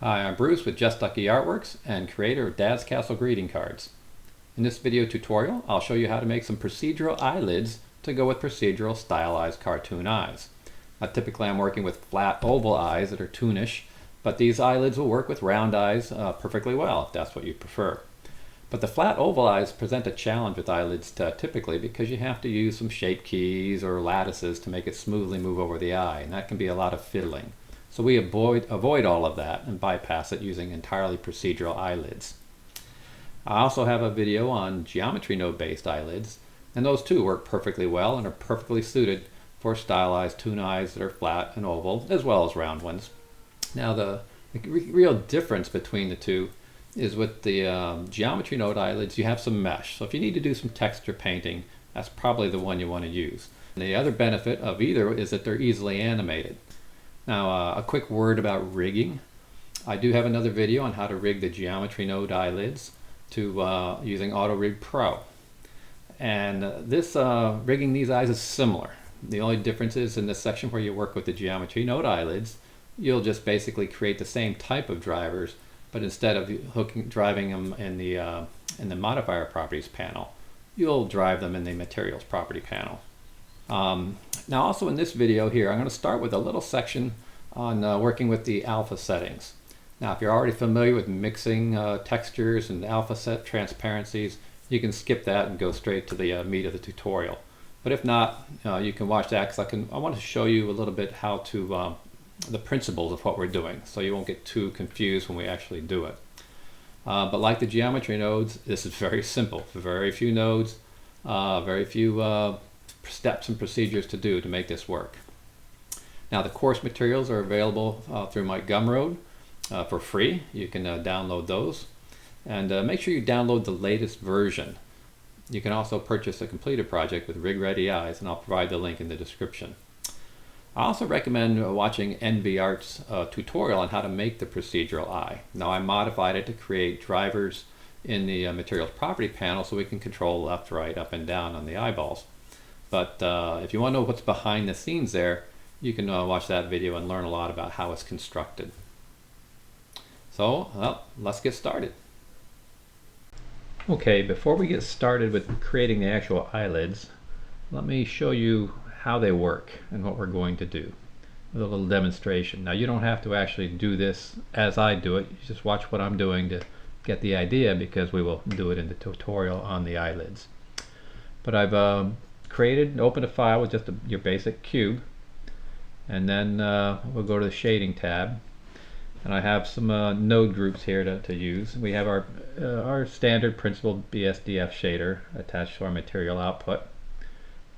Hi, I'm Bruce with Just Lucky Artworks and creator of Dad's Castle greeting cards. In this video tutorial, I'll show you how to make some procedural eyelids to go with procedural stylized cartoon eyes. Typically I'm working with flat oval eyes that are toonish, but these eyelids will work with round eyes perfectly well if that's what you prefer. But the flat oval eyes present a challenge with eyelids typically because you have to use some shape keys or lattices to make it smoothly move over the eye, and that can be a lot of fiddling. So we avoid all of that and bypass it using entirely procedural eyelids. I also have a video on geometry node based eyelids, and those too work perfectly well and are perfectly suited for stylized Toon eyes that are flat and oval as well as round ones. Now the real difference between the two is with the geometry node eyelids you have some mesh, so if you need to do some texture painting, that's probably the one you want to use. And the other benefit of either is that they're easily animated. Now a quick word about rigging. I do have another video on how to rig the geometry node eyelids to using Auto Rig Pro, and this rigging these eyes is similar. The only difference is in this section where you work with the geometry node eyelids, you'll just basically create the same type of drivers, but instead of driving them in the modifier properties panel, you'll drive them in the materials property panel. Now also in this video here, I'm going to start with a little section on working with the alpha settings. Now if you're already familiar with mixing textures and alpha set transparencies, you can skip that and go straight to the meat of the tutorial. But if not, you can watch that because I want to show you a little bit how to the principles of what we're doing, so you won't get too confused when we actually do it. But like the geometry nodes, this is very simple. Very few nodes, very few steps and procedures to do to make this work. Now the course materials are available through my Gumroad for free. You can download those, and make sure you download the latest version. You can also purchase a completed project with Rig Ready Eyes, and I'll provide the link in the description. I also recommend watching NVArt's tutorial on how to make the procedural eye. Now I modified it to create drivers in the materials property panel so we can control left, right, up and down on the eyeballs. But if you want to know what's behind the scenes there, you can watch that video and learn a lot about how it's constructed. So, well, let's get started. Okay, before we get started with creating the actual eyelids, let me show you how they work and what we're going to do with a little demonstration. Now you don't have to actually do this as I do it, you just watch what I'm doing to get the idea, because we will do it in the tutorial on the eyelids. But I've created and opened a file with just your basic cube, and then we'll go to the shading tab, and I have some node groups here to use. We have our standard principled BSDF shader attached to our material output,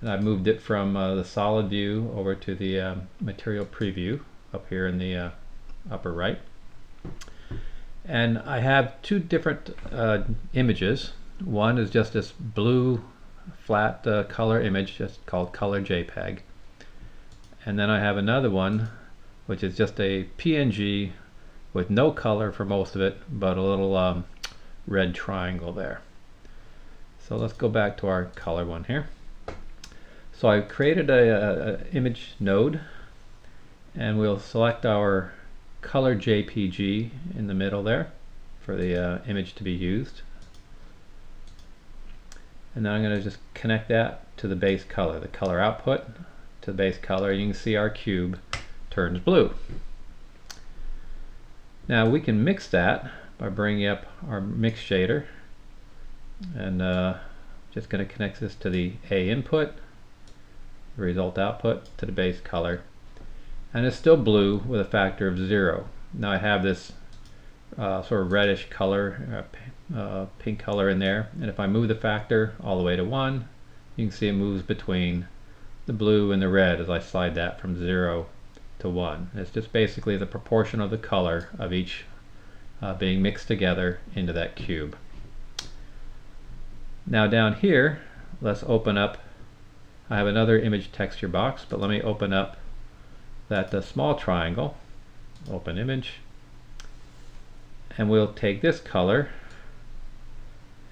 and I've moved it from the solid view over to the material preview up here in the upper right. And I have two different images. One is just this blue flat color image just called color JPEG, and then I have another one which is just a PNG with no color for most of it, but a little red triangle there. So let's go back to our color one here. So I created a image node, and we'll select our color JPG in the middle there for the image to be used. And then I'm going to just connect that to the base color, the color output to the base color. You can see our cube turns blue. Now we can mix that by bringing up our mix shader, and just going to connect this to the A input, the result output to the base color, and it's still blue with a factor of 0. Now I have this sort of reddish color, pink color in there, and if I move the factor all the way to 1, you can see it moves between the blue and the red as I slide that from 0 to 1. It's just basically the proportion of the color of each being mixed together into that cube. Now down here, let's open up, I have another image texture box, but let me open up that small triangle, open image, and we'll take this color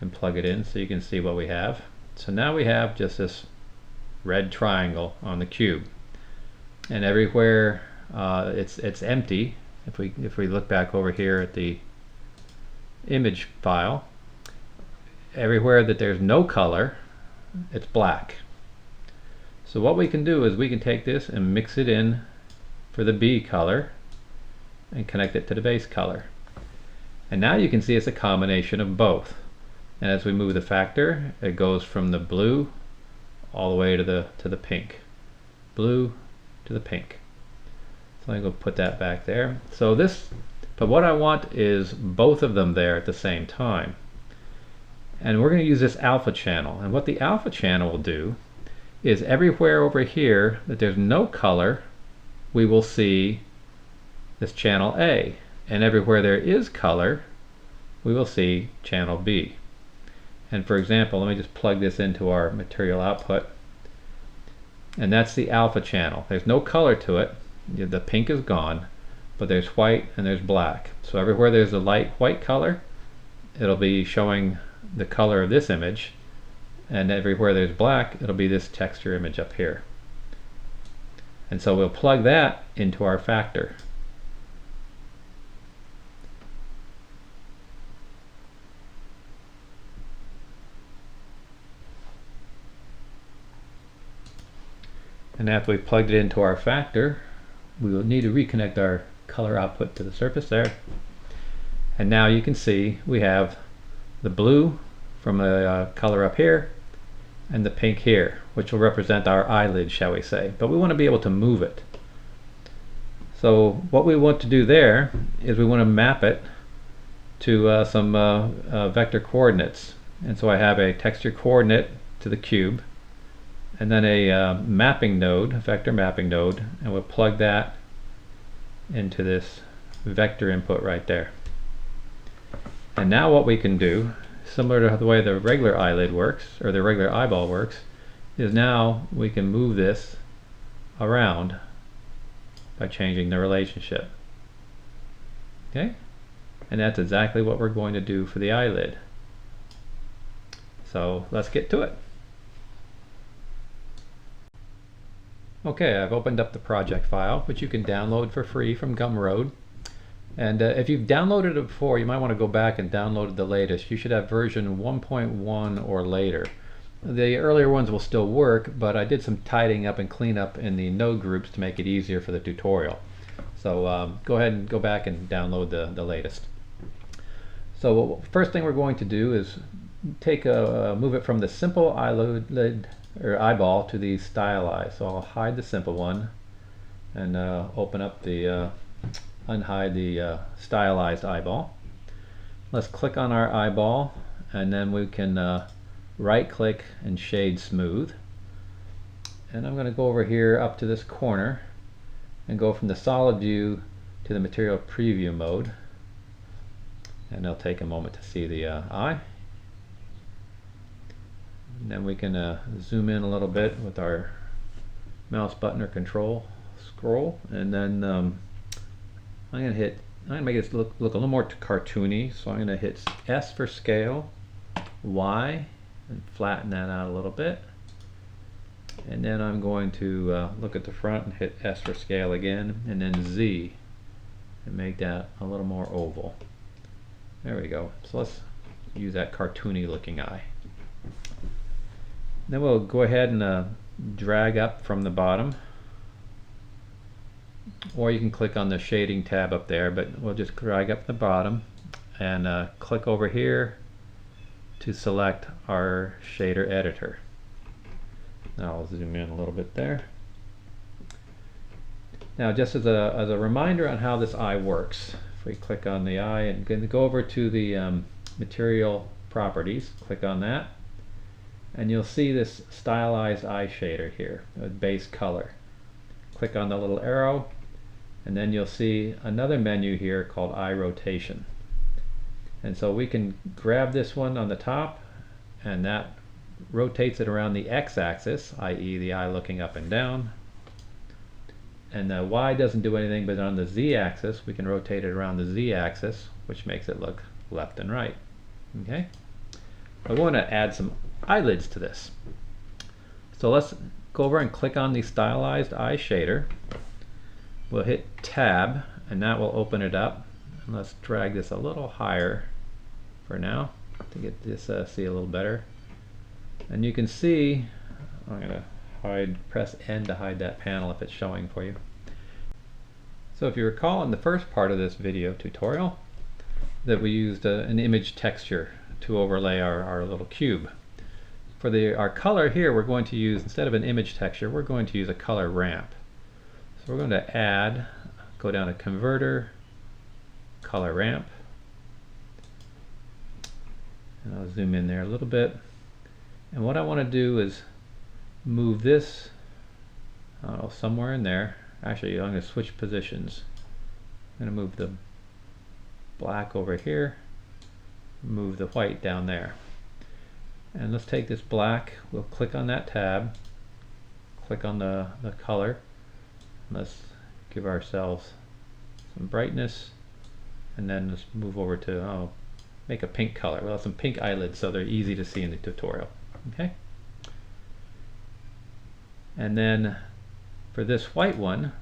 and plug it in so you can see what we have. So now we have just this red triangle on the cube, and everywhere it's empty If we look back over here at the image file, everywhere that there's no color, it's black. So what we can do is we can take this and mix it in for the B color and connect it to the base color. And now you can see it's a combination of both. And as we move the factor, it goes from the blue all the way to the pink. Blue to the pink. So I'm going to put that back there. So but what I want is both of them there at the same time. And we're going to use this alpha channel. And what the alpha channel will do is everywhere over here that there's no color, we will see this channel A. And everywhere there is color, we will see channel B. And for example, let me just plug this into our material output. And that's the alpha channel. There's no color to it. The pink is gone, but there's white and there's black. So everywhere there's a light white color, it'll be showing the color of this image, and everywhere there's black, it'll be this texture image up here. And so we'll plug that into our factor. And after we've plugged it into our factor, we will need to reconnect our color output to the surface there. And now you can see we have the blue from the color up here and the pink here, which will represent our eyelid, shall we say. But we want to be able to move it. So what we want to do there is we want to map it to some vector coordinates. And so I have a texture coordinate to the cube, and then a mapping node, a vector mapping node, and we'll plug that into this vector input right there. And now what we can do, similar to the way the regular eyelid works, or the regular eyeball works, is now we can move this around by changing the relationship. Okay? And that's exactly what we're going to do for the eyelid. So let's get to it. Okay, I've opened up the project file, which you can download for free from Gumroad. And if you've downloaded it before, you might want to go back and download the latest. You should have version 1.1 or later. The earlier ones will still work, but I did some tidying up and cleanup in the node groups to make it easier for the tutorial. So go ahead and go back and download the latest. So first thing we're going to do is move it from the simple eyelid or eyeball to the stylized. So I'll hide the simple one and open up the unhide the stylized eyeball. Let's click on our eyeball, and then we can right click and shade smooth. And I'm going to go over here up to this corner and go from the solid view to the material preview mode. And it'll take a moment to see the eye. And then we can zoom in a little bit with our mouse button or control scroll, and then I'm gonna make this look a little more cartoony. So I'm gonna hit S for scale, Y, and flatten that out a little bit. And then I'm going to look at the front and hit S for scale again, and then Z, and make that a little more oval. There we go. So let's use that cartoony looking eye. Then we'll go ahead and drag up from the bottom, or you can click on the shading tab up there, but we'll just drag up the bottom and click over here to select our shader editor. Now I'll zoom in a little bit there. Now just as a reminder on how this eye works, if we click on the eye and go over to the material properties, click on that, and you'll see this stylized eye shader here, a base color. Click on the little arrow, and then you'll see another menu here called eye rotation. And so we can grab this one on the top, and that rotates it around the x-axis, i.e. the eye looking up and down. And the Y doesn't do anything, but on the z-axis we can rotate it around the z-axis, which makes it look left and right. Okay? I want to add some eyelids to this. So let's go over and click on the stylized eye shader. We'll hit tab and that will open it up. Let's drag this a little higher for now to get this see a little better. And you can see, I'm going to press N to hide that panel if it's showing for you. So if you recall in the first part of this video tutorial that we used an image texture to overlay our little cube. For our color here, we're going to use, instead of an image texture, we're going to use a color ramp. So we're going to add, go down to Converter, Color Ramp, and I'll zoom in there a little bit. And what I want to do is move this, I don't know, somewhere in there. Actually, I'm going to switch positions. I'm going to move the black over here, move the white down there. And let's take this black, we'll click on that tab, click on the color. Let's give ourselves some brightness, and then let's move over to, make a pink color. We'll have some pink eyelids so they're easy to see in the tutorial. Okay? And then for this white one,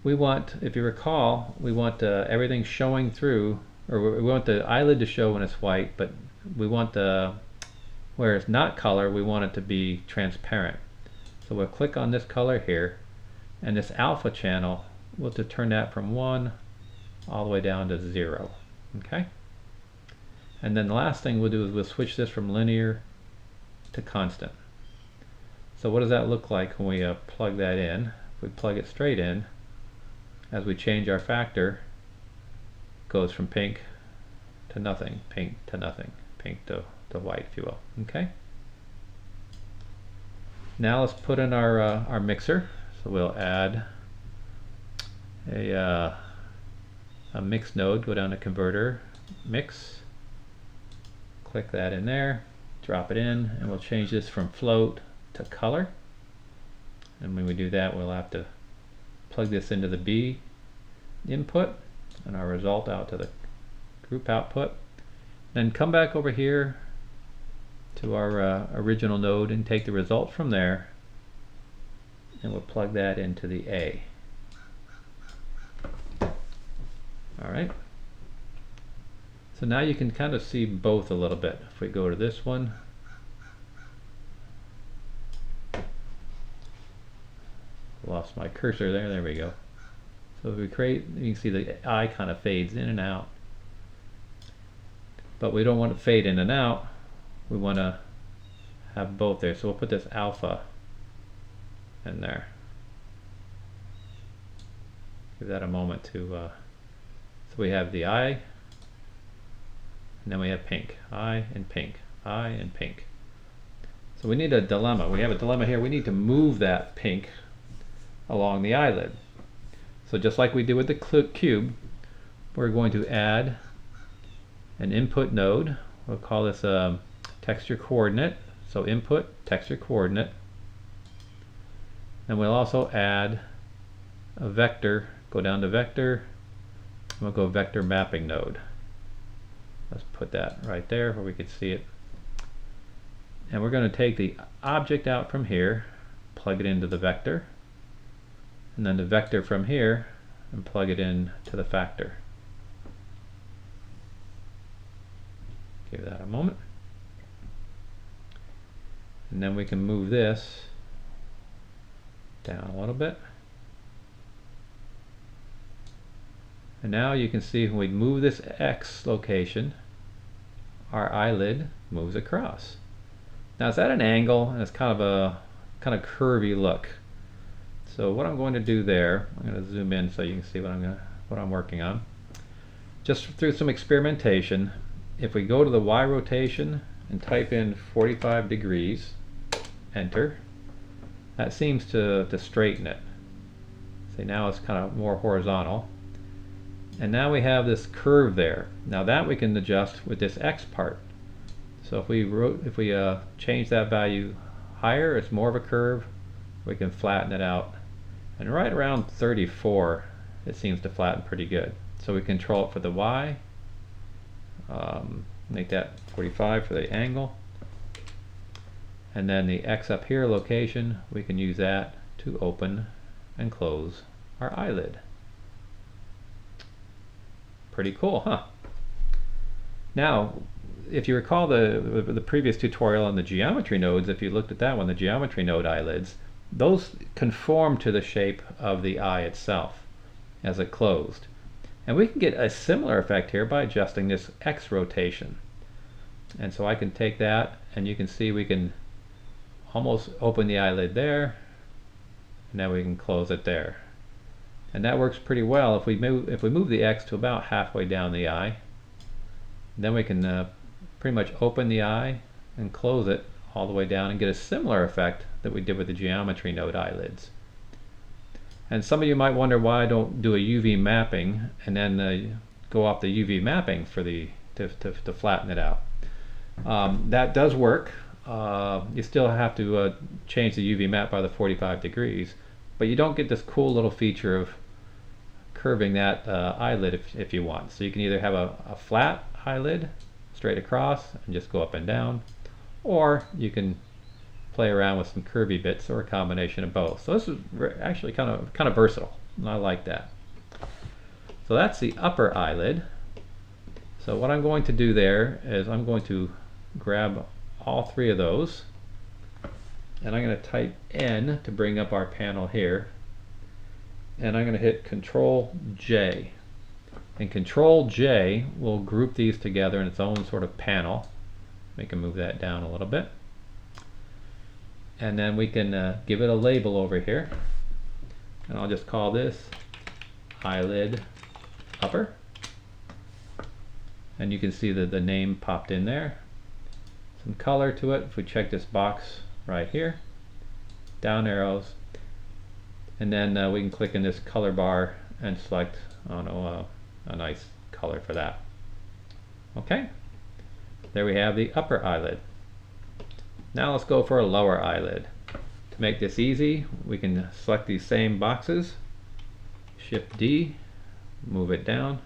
we want, if you recall, we want everything showing through, or we want the eyelid to show when it's white, but we want where it's not color, we want it to be transparent. So we'll click on this color here, and this alpha channel, we'll have to turn that from 1 all the way down to 0. Okay? And then the last thing we'll do is we'll switch this from linear to constant. So what does that look like when we plug that in? If we plug it straight in, as we change our factor, it goes from pink to nothing, pink to nothing, pink to white, if you will. Okay? Now let's put in our mixer. So we'll add a mix node, go down to Converter, Mix, click that in there, drop it in, and we'll change this from float to color. And when we do that, we'll have to plug this into the B input and our result out to the group output. Then come back over here to our original node and take the result from there, and we'll plug that into the A. Alright. So now you can kind of see both a little bit. If we go to this one, lost my cursor there we go. So if we create, you can see the eye kind of fades in and out. But we don't want to fade in and out. We want to have both there. So we'll put this alpha in there. Give that a moment to, so we have the eye, and then we have pink, eye and pink, eye and pink. So we need a dilemma. We have a dilemma here. We need to move that pink along the eyelid. So just like we did with the cube, we're going to add an input node. We'll call this a texture coordinate. So input, texture coordinate. And we'll also add a vector. Go down to vector, and we'll go vector mapping node. Let's put that right there where we can see it. And we're going to take the object out from here, plug it into the vector, and then the vector from here, and plug it in to the factor. Give that a moment. And then we can move this down a little bit. And now you can see when we move this X location, our eyelid moves across. Now it's at an angle, and it's kind of a curvy look. So what I'm going to do there, I'm going to zoom in so you can see what I'm working on. Just through some experimentation, if we go to the Y rotation and type in 45 degrees, enter, that seems to straighten it. See, now it's kind of more horizontal. And now we have this curve there. Now that we can adjust with this X part. So if we change that value higher, it's more of a curve. We can flatten it out. And right around 34, it seems to flatten pretty good. So we control it for the Y. Make that 45 for the angle. And then the X up here location, we can use that to open and close our eyelid. Pretty cool, huh? Now, if you recall the previous tutorial on the geometry nodes, if you looked at that one, the geometry node eyelids, those conform to the shape of the eye itself as it closed. And we can get a similar effect here by adjusting this X rotation. And so I can take that, and you can see we can almost open the eyelid there, and then we can close it there. And that works pretty well. If we move the X to about halfway down the eye, then we can pretty much open the eye and close it all the way down and get a similar effect that we did with the geometry node eyelids. And some of you might wonder why I don't do a UV mapping and then go off the UV mapping for to flatten it out. That does work. You still have to change the UV map by the 45 degrees, but you don't get this cool little feature of curving that eyelid if you want. So you can either have a flat eyelid straight across and just go up and down, or you can play around with some curvy bits, or a combination of both. So this is actually kind of versatile, and I like that. So that's the upper eyelid. So what I'm going to do there is I'm going to grab all three of those, and I'm going to type N to bring up our panel here, and I'm going to hit Control J, and Control J will group these together in its own sort of panel. We can move that down a little bit, and then we can give it a label over here, and I'll just call this eyelid upper, and you can see that the name popped in there. Some color to it. If we check this box right here, down arrows, and then we can click in this color bar and select, I don't know, a nice color for that. Okay, there we have the upper eyelid. Now let's go for a lower eyelid. To make this easy, we can select these same boxes, Shift D, move it down,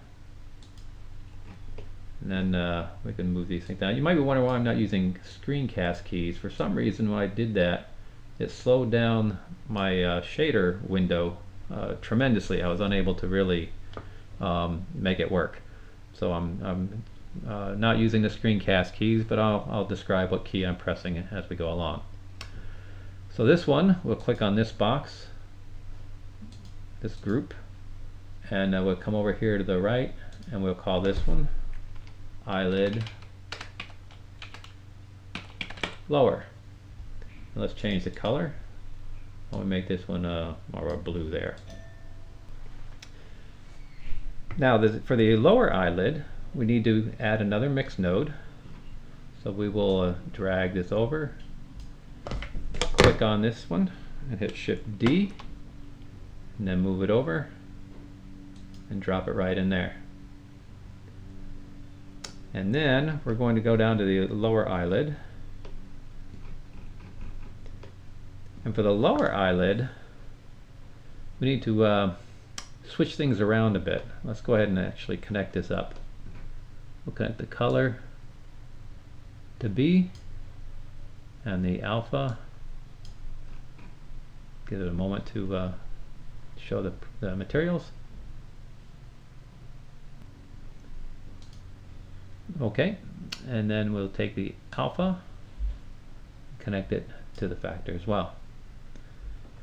and then we can move these things down. You might be wondering why I'm not using screencast keys. For some reason when I did that, it slowed down my shader window tremendously. I was unable to really make it work. So I'm not using the screencast keys, but I'll describe what key I'm pressing as we go along. So this one, we'll click on this box, this group, and we'll come over here to the right, and we'll call this one eyelid lower. And let's change the color. I'll make this one more of a blue there. Now for the lower eyelid, we need to add another mix node. So we will drag this over, click on this one, and hit Shift D, and then move it over and drop it right in there. And then we're going to go down to the lower eyelid. And for the lower eyelid, we need to switch things around a bit. Let's go ahead and actually connect this up. We'll connect the color to B and the alpha. Give it a moment to show the materials. Okay, and then we'll take the alpha, connect it to the factor as well.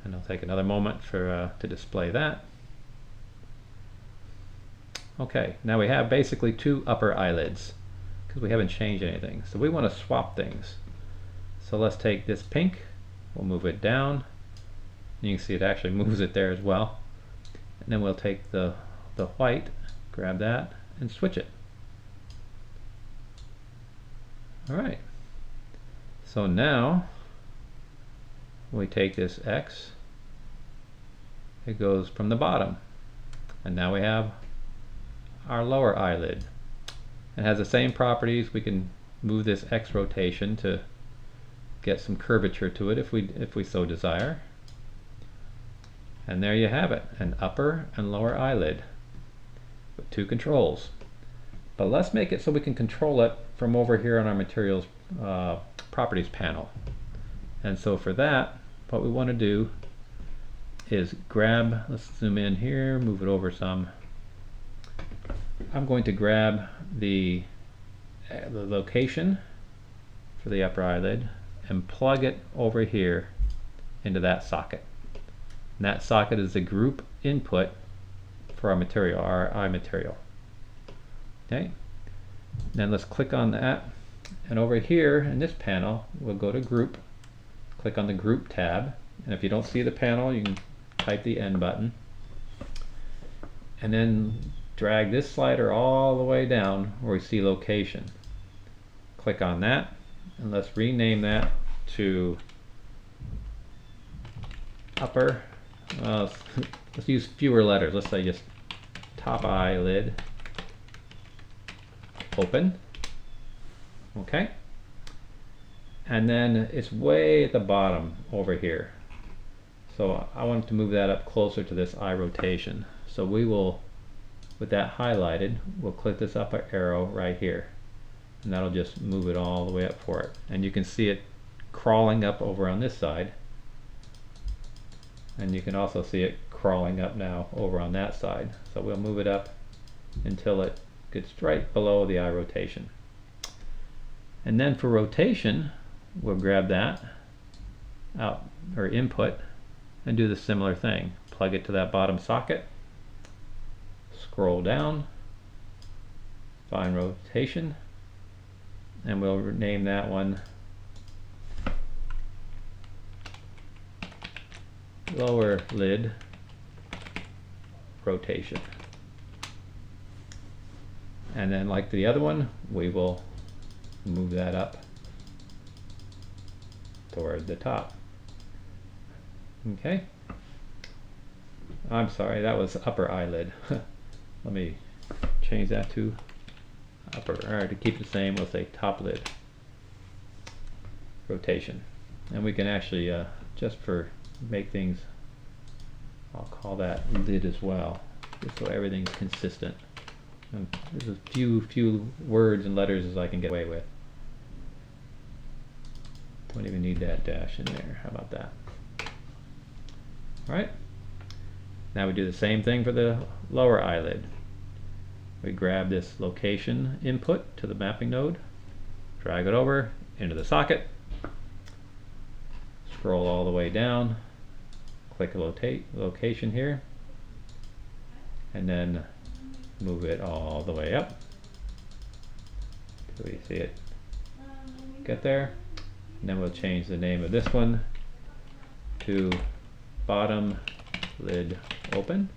And I'll take another moment to display that. Okay, now we have basically two upper eyelids because we haven't changed anything. So we want to swap things. So let's take this pink, we'll move it down. And you can see it actually moves it there as well. And then we'll take the white, grab that, and switch it. Alright, so now we take this X, it goes from the bottom, and now we have our lower eyelid. It has the same properties. We can move this X rotation to get some curvature to it if we so desire. And there you have it, an upper and lower eyelid with two controls. But let's make it so we can control it from over here on our materials properties panel. And so for that, what we want to do is grab, let's zoom in here, move it over some. I'm going to grab the location for the upper eyelid and plug it over here into that socket. And that socket is the group input for our material, our eye material. Okay, then let's click on that, and over here in this panel we'll go to group, click on the group tab, and if you don't see the panel you can type the N button, and then drag this slider all the way down where we see location. Click on that, and let's rename that to upper, let's use fewer letters, let's say just top eyelid open. Okay, and then it's way at the bottom over here, so I want to move that up closer to this eye rotation. So we will, with that highlighted, we'll click this upper arrow right here, and that'll just move it all the way up for it. And you can see it crawling up over on this side, and you can also see it crawling up now over on that side. So we'll move it up until it gets right below the eye rotation. And then for rotation, we'll grab that out, or input, and do the similar thing. Plug it to that bottom socket, scroll down, find rotation, and we'll name that one lower lid rotation. And then like the other one, we will move that up toward the top. Okay, I'm sorry, that was upper eyelid. Let me change that to upper, or to keep it the same, we'll say top lid rotation. And we can actually, just for make things, I'll call that lid as well, just so everything's consistent. And there's as few words and letters as I can get away with. Don't even need that dash in there. How about that? Alright, now we do the same thing for the lower eyelid. We grab this location input to the mapping node, drag it over into the socket, scroll all the way down, click location here, and then move it all the way up till we see it get there. And then we'll change the name of this one to bottom lid open,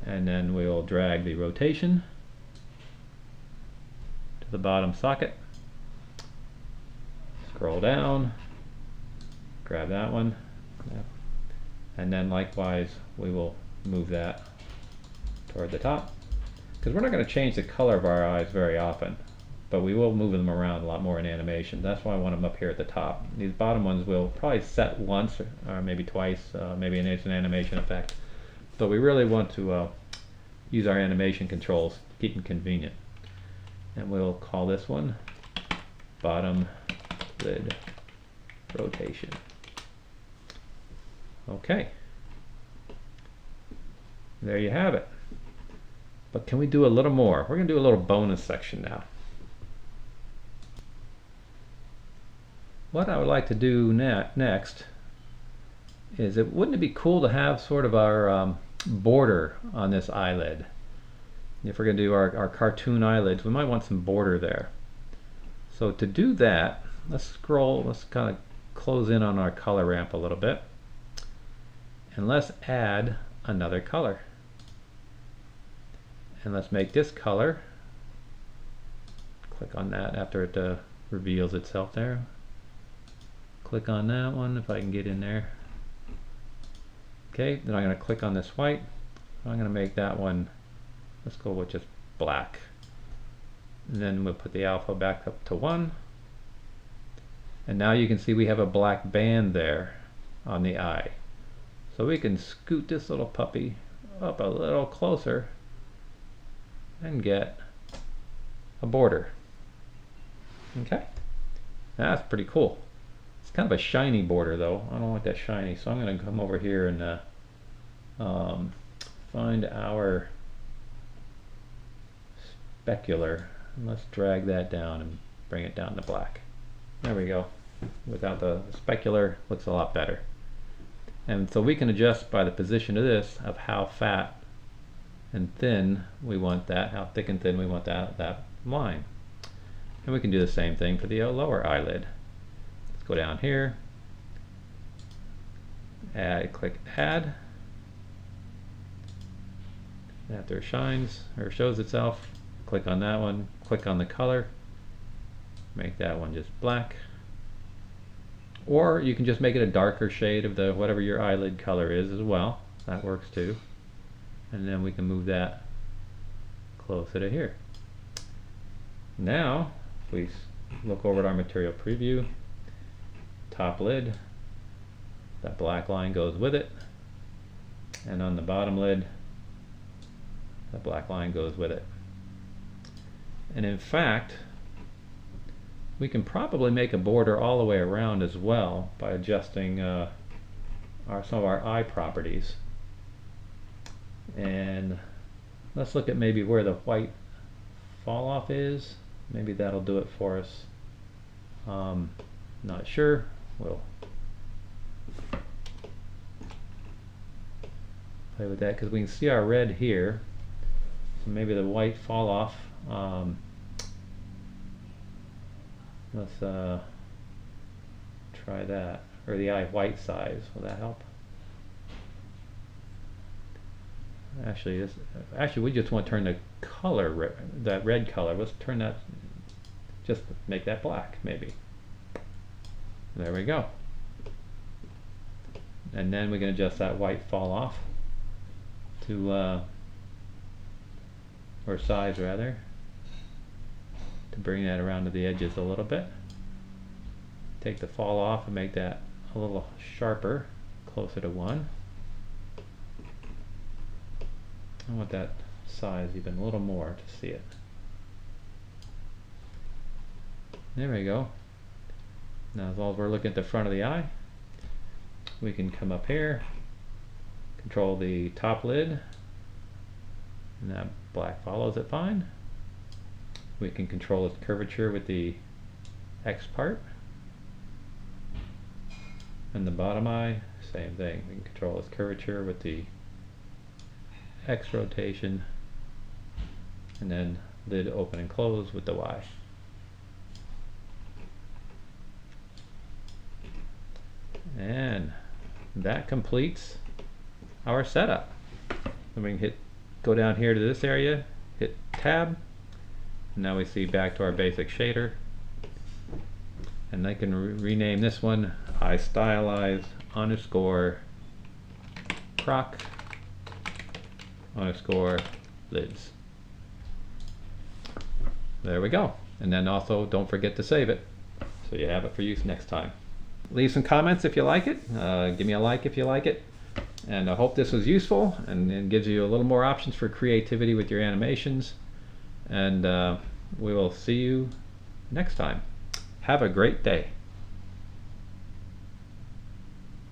and then we'll drag the rotation to the bottom socket, scroll down, grab that one, and then likewise we will move that toward the top, because we're not going to change the color of our eyes very often, but we will move them around a lot more in animation. That's why I want them up here at the top. These bottom ones will probably set once or maybe twice, maybe it's an animation effect, but we really want to use our animation controls to keep them convenient. And we'll call this one bottom lid rotation. Okay, there you have it. But can we do a little more? We're going to do a little bonus section now. What I would like to do next is, wouldn't it be cool to have sort of our border on this eyelid? If we're going to do our cartoon eyelids, we might want some border there. So to do that, let's kind of close in on our color ramp a little bit, and let's add another color. And let's make this color, click on that after it reveals itself there. Click on that one if I can get in there. Okay, then I'm going to click on this white. I'm going to make that one, let's go with just black. And then we'll put the alpha back up to 1. And now you can see we have a black band there on the eye. So we can scoot this little puppy up a little closer and get a border. Okay, that's pretty cool. It's kind of a shiny border though. I don't want that shiny, so I'm going to come over here and find our specular. Let's drag that down and bring it down to black. There we go. Without the specular, looks a lot better. And so we can adjust by the position of this, of how fat and thin we want that, how thick and thin we want that line. And we can do the same thing for the lower eyelid. Let's go down here, click add. After it shines or shows itself, click on that one, click on the color, make that one just black. Or you can just make it a darker shade of the whatever your eyelid color is as well. That works too. And then we can move that closer to here. Now, if we look over at our material preview, top lid, that black line goes with it. And on the bottom lid, the black line goes with it. And in fact, we can probably make a border all the way around as well by adjusting some of our eye properties. And let's look at maybe where the white fall off is. Maybe that'll do it for us. Not sure. We'll play with that because we can see our red here. So maybe the white fall off. Let's try that, or the eye white size. Will that help? Actually, we just want to turn the color, that red color. Let's turn that, just make that black, maybe. There we go. And then we can adjust that white fall off to, or size rather, to bring that around to the edges a little bit. Take the fall off and make that a little sharper, closer to 1. I want that size even a little more to see it. There we go. Now as long as we're looking at the front of the eye, we can come up here, control the top lid, and that black follows it fine. We can control its curvature with the X part. And the bottom eye, same thing. We can control its curvature with the X rotation, and then lid open and close with the Y. And that completes our setup. Then we can go down here to this area, hit tab. Now we see back to our basic shader, and I can rename this one Stylized _ proc _ lids. There we go. And then also don't forget to save it so you have it for use next time. Leave some comments if you like it. Give me a like if you like it. And I hope this was useful and gives you a little more options for creativity with your animations. And we will see you next time. Have a great day.